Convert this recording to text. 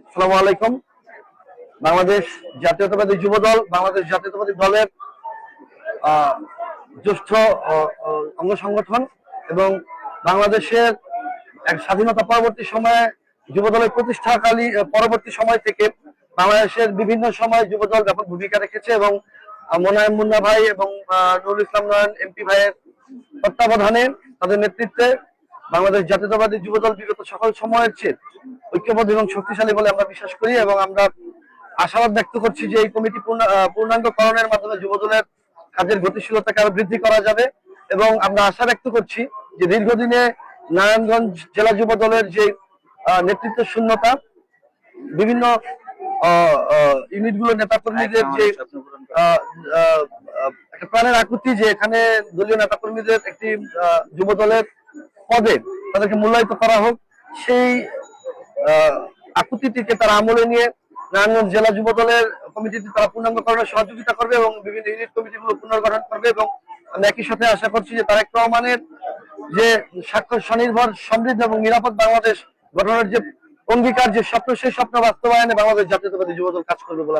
আসসালামু আলাইকুম। বাংলাদেশ জাতীয়তাবাদী যুবদল বাংলাদেশ জাতীয়তাবাদী দলের জ্যেষ্ঠ অঙ্গ সংগঠন এবং বাংলাদেশের এক স্বাধীনতা পরবর্তী সময়ে যুবদলের প্রতিষ্ঠাকালী পরবর্তী সময় থেকে বাংলাদেশের বিভিন্ন সময় যুবদল ব্যাপক ভূমিকা রেখেছে এবং মোনায়েম মুন্না ভাই এবং নুরুল ইসলাম নয়ন এমপি ভাইয়ের তত্ত্বাবধানে তাদের নেতৃত্বে বাংলাদেশ জাতীয়তাবাদী যুবদল বিগত সকল সময়ের চেয়ে ঐক্যবদ্ধ এবং শক্তিশালী বলে আমরা বিশ্বাস করি এবং আমরা আশাবাদ ব্যক্ত করছি যে এই কমিটি পূর্ণাঙ্গকরণের মাধ্যমে যুবদলের কাজের গতিশীলতাকে আরো বৃদ্ধি করা যাবে এবং আমরা আশা ব্যক্ত করছি যে দীর্ঘদিনে নারায়ণগঞ্জ জেলা যুব দলের যে নেতৃত্ব শূন্যতা, বিভিন্ন ইউনিটগুলোর নেতাকর্মীদের যে একটা প্রাণের আকুতি যে এখানে দলীয় নেতাকর্মীদের একটি যুব দলের পদে তাদেরকে মূল্যায়িত করা হোক, সেই আকুতিটিকে তারা আমলে নিয়ে নারায়ণগঞ্জ জেলা যুব দলের কমিটিতে তারা পূর্ণাঙ্গকরণে সহযোগিতা করবে এবং বিভিন্ন ইউনিট কমিটিগুলো পুনর্গঠন করবে এবং আমি একই সাথে আশা করছি যে তারেক রহমানের যে স্বাক্ষর স্বনির্ভর সমৃদ্ধ এবং নিরাপদ বাংলাদেশ গঠনের যে অঙ্গীকার, যে স্বপ্ন, সেই স্বপ্ন বাস্তবায়নে বাংলাদেশ জাতীয়তাবাদী যুবদল কাজ করবে বলে